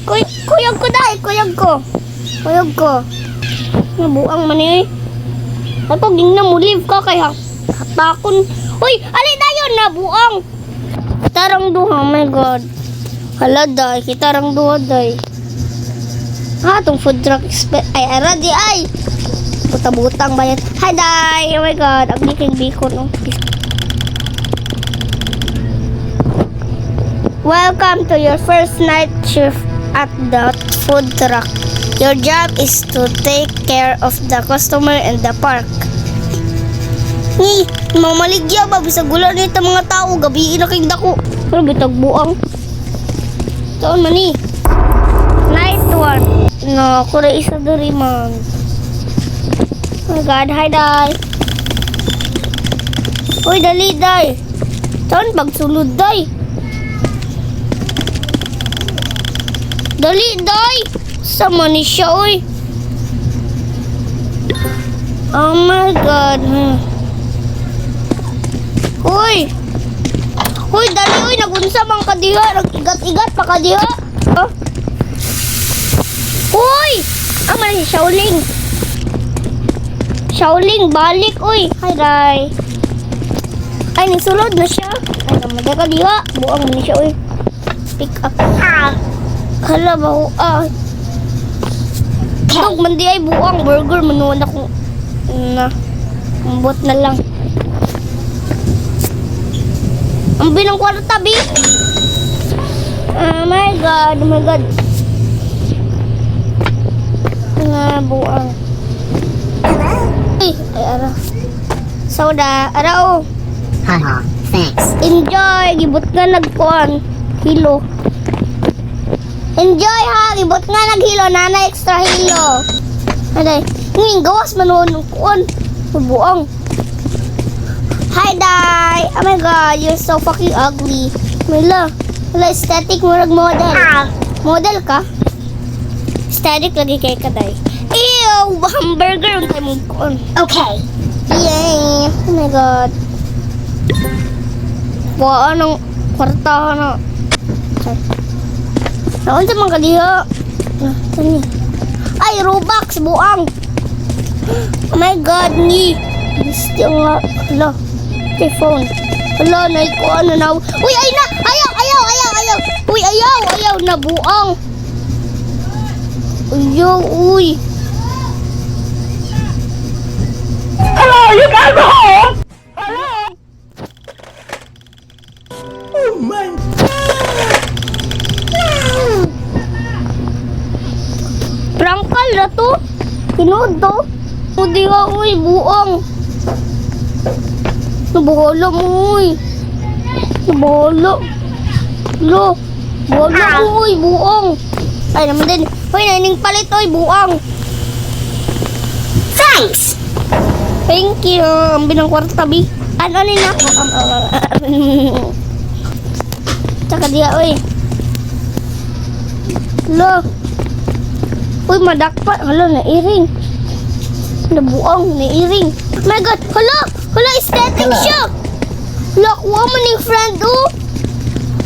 Kuyog ko dahil, kuyog ko. Kuyog ko. Nabuang man eh. Ato, gingna mo, leave ka kaya hatakon. Uy, ali tayo, nabuang. Kitarang duha, oh my god. Hala, day, kitarang duha, day. Itong food truck ay, aradi, ay. Buta-butang bayad. Hi, day. Oh my god, ang biking bacon, oh. Welcome to your first night shift at the food truck. Your job is to take care of the customer in the park. Ni, mamaligya ba? Bisa gula nito mga tao. Gabi na kayong dako. Pero bitag buang. Taon man ni. Night one. No, kura isa diri man. Oh my god, hi day. Uy, dali day. Taon pagsulod day. Dali day. Sama ni siya, uy. Oh my god. Uy. Uy, dali, uy. Nagunsa mang kadiha. Nag-igat-igat pa kadiha. Oh. Uy. Ang man si Shaoling. Shaoling, balik, uy. Hi, day. Ay, nisulod na siya. Ay, naman kadiha. Buang man siya, uy. Pick up. Hala, baho. Dog, mandi ay buang burger. Manuwan ako na ambot na lang. Ang binang kwarta, bi. Oh my god, oh my god. Nga, buang. Ay, ara. Soda, ara, oh. Haha, thanks. Enjoy, gibot nga nagkuhan. Hilo. Enjoy ha, gibot nga naghilo, nana extra hilo. Aday, nging gawas manuon ng kuon. Buang. Hi, Day. Oh my god, you're so fucking ugly. Mila, wala aesthetic mo model. Model ka? Aesthetic lagi kay ka, Day. Ew, hamburger ang tayo mong kuon. Okay. Yay. Oh my god. Buwan ng kwartahan na. Naon sa mga kadiha. Ay, Robux, buang. Oh my god, ni. Gusto nga. Hala. Okay, phone. Hala, naikuan na na. Uy, ay na. Ayaw. Uy, ayaw na buang. Ayaw, uy. Hello, you guys are home? Hello? Oh my Prangkal na to. Tinood to. Hindi nga, uy, buang. Nabahala mo, uy. Nabahala. Lo. Bahala mo, uy, buang. Ay, naman din. Uy, naining palit, uy, buang. Thanks! Thank you. Ang binang kwarta, bi. Ano ni na? Tsaka dia, uy. Lo. Uy, madakpat. Hala, nairing. Nabuang, nairing. Oh my god, hala. Hala, aesthetic siya. Hala, kuha man yung friend, oh.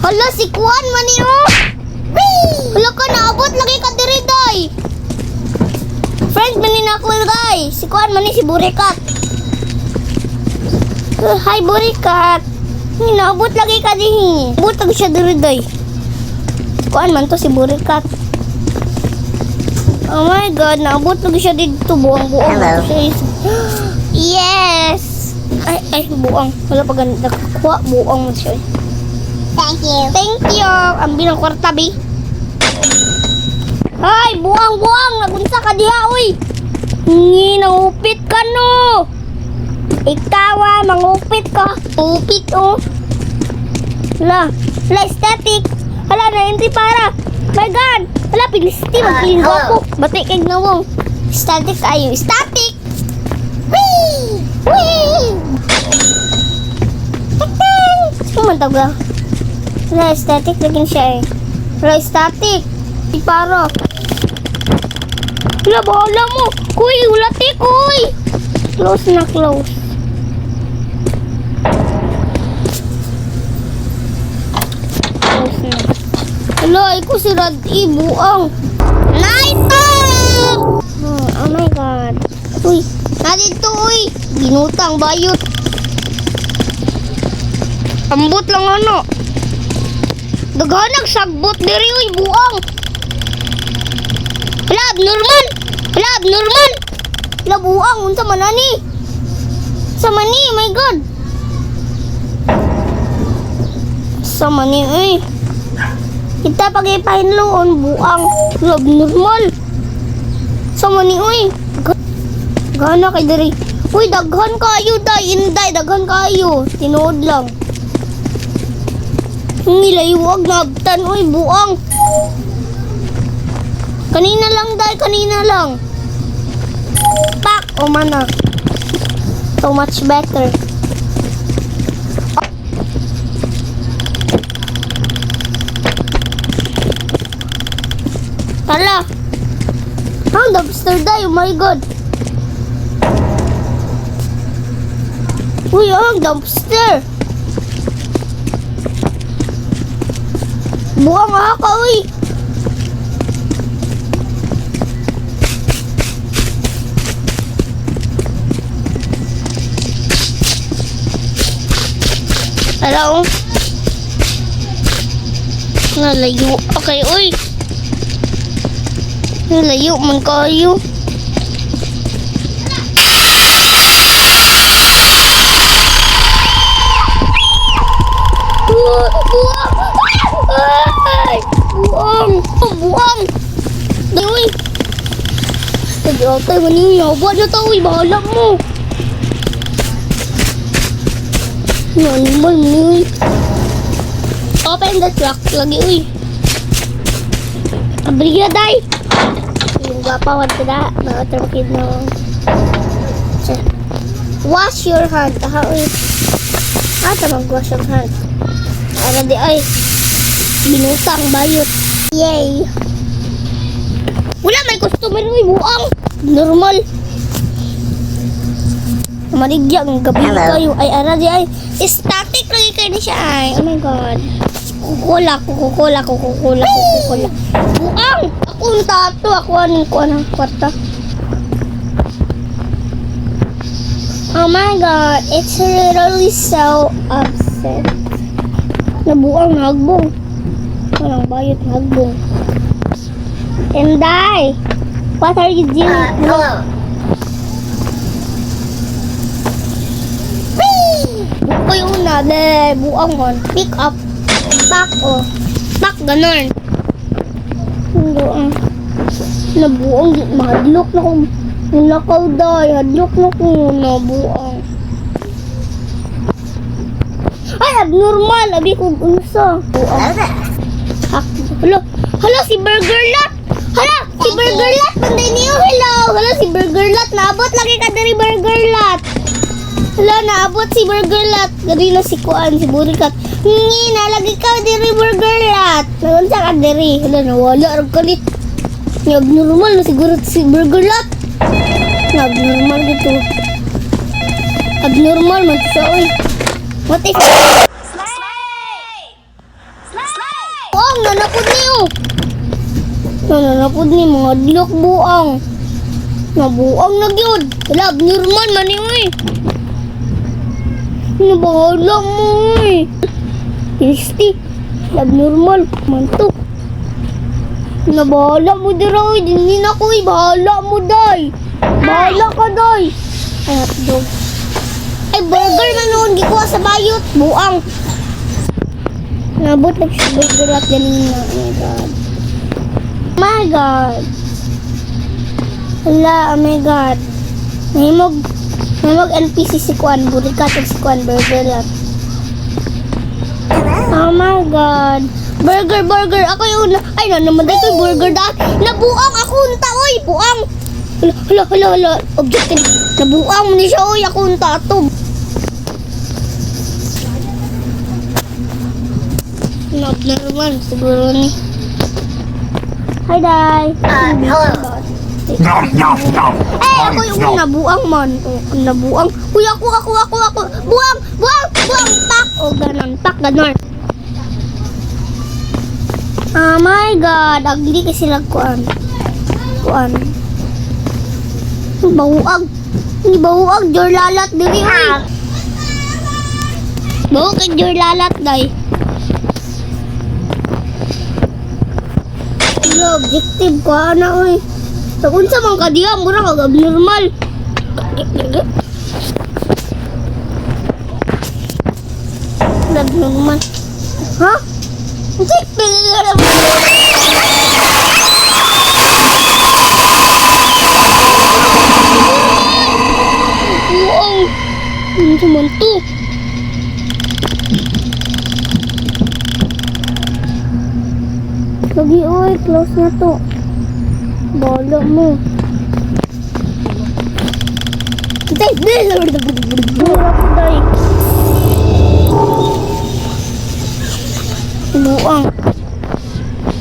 Hala, si Kuan man niyo. Hala ka, naabot lagi ka diri, day. Friend man ni na ako, day. Si Kuan man ni si Burikat. Hi, Burikat. Naabot lagi ka dihi. Abot lagi siya diri, day. Kuan man to si Burikat. Oh my god, naabot lagi siya dito. Buang-buang. Hello. Yes! Ay, buang. Wala pa ganda. Kuha, buang mo siya. Thank you. Thank you. Ang binang kwarta, bi. Ay, buang-buang. Nagunsa ka diha, uy. Nangupit ka, no. Ikaw, mangupit ka. Upit, oh. Hala, aesthetic. Hala, na-entry para. My God! Wala, piglisti. Magpiling ko. Batik kay nawong. Static ayo. Static! Whee! Whee! Ting-ting! Sino man tawag? Wala, static laging siya eh. Wala, static. Di para. Wala, bahala mo. Kuy, ulatik, kuy. Close na, close. Close na. Hala, ikaw si Rad E, buang. Naito! Oh my God. Uy, nadito, uy. Binutang, bayot. Ambot lang ano. Daghanag sagbot diri, uy, buang. Hala, abnormal. Hala, abnormal. Hala, buang. Unsa man ani? Sa mani, my God. Sa mani, uy. Kita pag-ipahinloon, buang. Hala, abnormal. Sa mani, uy. Gana kay diri. Uy, daghan kayo, day. Inday, daghan kayo. Tinuod lang. Nilayuwag na abtan, uy, buang. Kanina lang, day, kanina lang. Pak, o mana. So much better. Tala. Ang dumpster, day, oh my God. Uy, ang dumpster. Buang nga ka, uy. Hello? Nalayo. Okay, uy. Nalayo man kayo. Buang! Ay! Buang! Buang! Uy! Tagi-atay man yung yawa na tao, bahala mo. Animal mo, uy. Open the truck lagi, uy. Kabili na, day. Yung gapawad ko na. Nakatrapid na. Wash your hand. Aha, uy. Mag-wash your hand. Para di ay. Binutang bayot. Yay. Wala, may customer, uy. Buang. Normal. Marigyan, gabi Hello. kayo. Ay, ara di ay. Static lagi kayo ni siya ay. Oh my God. Kukukola. Buang! Ako ang tato. Ako anong kwarta. Oh my God. It's literally so upset. Nabuang, nagbong. Walang bayot, nagbong. Inday! What are you doing? Hello. Uy, una, de, buang on. Pick up. Pak, oh. Pak, ganun. Buang. Nabuang, di mahadlok na ko. Nakaw, day. Hadlok na ko. Nabuang. Ay, abnormal. Abi ko, unsa. Buang. Hak. Hala, si Burger Lot. Hala, si Burger Lot. Panday niyo, hello. Hala, si Burger Lot. Naabot lagi ka dari Burger Lot. Hala, naabot si Burger Lot. Gari na si Kuan, si Burikat. Hingi, nalagi ka diri Burger Lot. Nagunsa ka diri. Hala, nawala. Arag kalit. Abnormal na siguro si Burger Lot. Abnormal dito. Abnormal man siya, oy. What if... Buang, nanapod niyo. Nanapod ni mga dilok buang. Nabuang na gyud. Hala, abnormal man niyo, oy. Nabahala mo, eh. Tasty. Abnormal. Mantok. Nabahala mo, dira, oy. Dinin ako, eh. Bahala mo, day. Bahala ka, day. Ay, hotdog. Ay, burger na noon. Gikuha sa bayot. Buang. Nabot na si burger at ganina. Oh my God. Hala, oh my God. Nahimog NPC si Kuan, Burikat at si Kuan, Burger Lot. Oh my God. Burger. Ako yung ay, naman dito yung burger dahil. Nabuang ako unta, oy. Buang. Hala. Objective. Nabuang mo ni siya, oy. Ako unta to. Abnormal, siguro ni. Hi, Day. Hello. Eh, ako yung nabuang man. Oh, nabuang. Uy, ako. Buang. Pak. O, ganon. Pak, ganon. Oh my God, agli kasi sila kuan. Kuan. Bauag. Ni bauag jor lalat diri oy. Bau kay jor lalat day. Yo, objective ko ana oy. So unsa man ka diha mura kag abnormal. Abnormal. Ha? Unsa pinagara mo? Wow! Ano naman to? Lagi oy, close na to. Bala mo. Tay, day. Buang.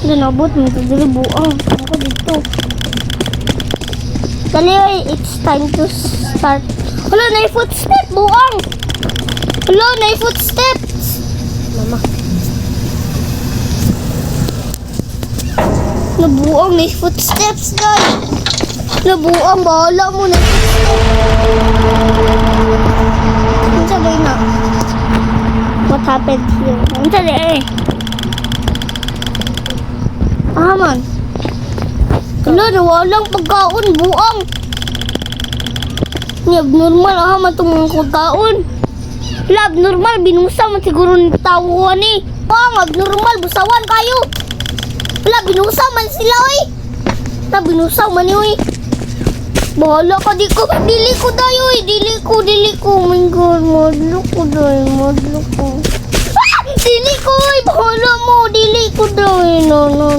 Nanabot mo ito dili buang. Ako dito. Dali oy, it's time to start. Hala, na footstep, buang. Hala, na footsteps. Mama. Nabuang, na footsteps, guys. Nabuang, bahala mo na footsteps. Ang sabay na. What happened here? Ang sabay eh. Ah, man. Hala, nawalang pagkaon, buang. Ni abnormal man itong mga pagkaon. Hala, abnormal, binusa man siguro ni tawa ni. Buang, abnormal, busawan kayo. Hala, binusa man sila, oy. Hala, binusa man ni, oy. Bahala ka, dili ko dayo, oy. Dili ko. Oh my God, madlo ko dayo, madlo ko. Ah! Dili ko, oy. Bahala mo, dili ko dayo. No.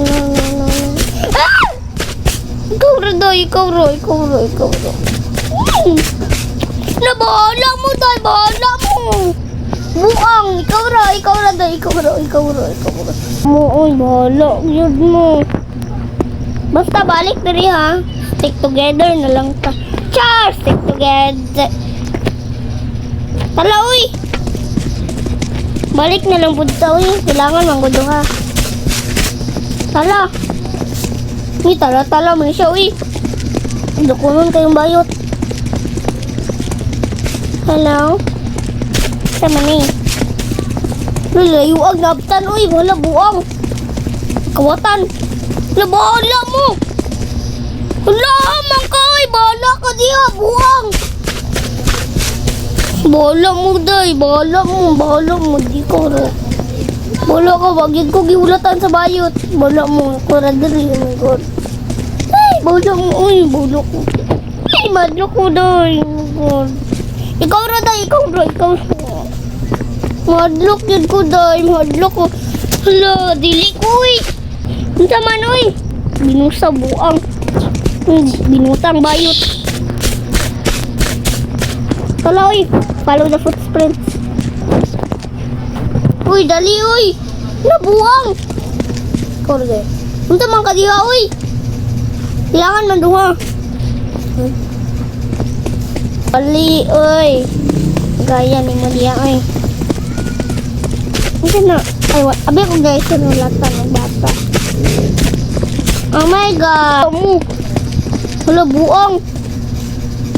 Ah! Ikaw ro. Nabahala mo, day. Bahala mo. Buang. Ikaw ra, day. Mo, oy. Bahala. Yun mo. Basta balik diri ha. Stick together na lang ta. Char! Stick together. Tala, uy. Balik na lang po ta, uy. Kailangan manggudo ha. Tala. Uy, tala mo siya, uy. Dukunon kayong bayot. Hello? Sama ni. Lalayuag na abtan, uy. Wala buang. Kawatan. Bahala mo. Wala man ka, uy. Bahala ka diha, buang. Bahala mo, day. Bahala mo. Di ko ro. Bahala ka, wag ko giulatan sa bayot. Bahala mo. Kura diri, oh my God. Ay, bahala mo, uy. Bahala ko. Ay, madlo ko, day. Oh my God. Ikaw ro, day. Ikaw ro. Madlok yun ko, day. Madlok ko. Hala, dili ko, uy. Unsa man, uy. Binusa buang. Binutang bayot. Hala, uy. Follow the footprints. Uy, dali, uy. Nabuang. Korde. Unsa man ka diha, uy. Kailangan man duha. Dali, uy. Gaya ni mo diha, uy. Unsa na? Ay, abi ko guys, sinulatan ng bata. Oh my God. Hala, buang.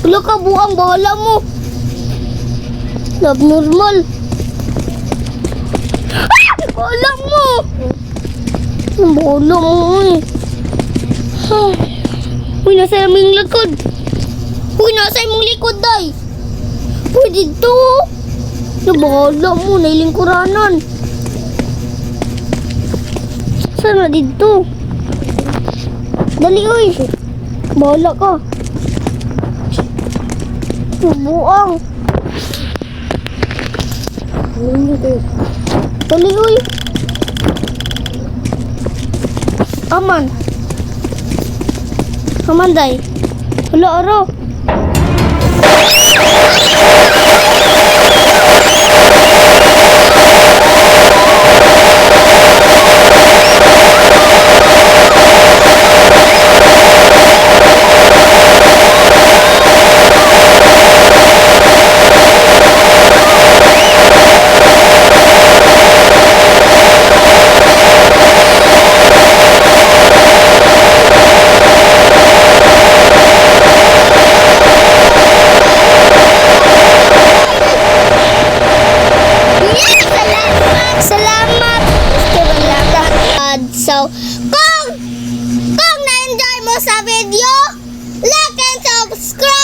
Hala ka, buang. Bahala mo. Abnormal. Ah! Bahala mo. Bahala mo, uy. Uy, nasa aming likod. Uy, nasa aming likod, day. Uy, dito. Bahala mo. Nailingkuranan. Sana dito. Dali, uy. Bahala ka. Buang. Dali, uy. Aman. Aman, day. Hala, aro. Kung na-enjoy mo sa video, like and subscribe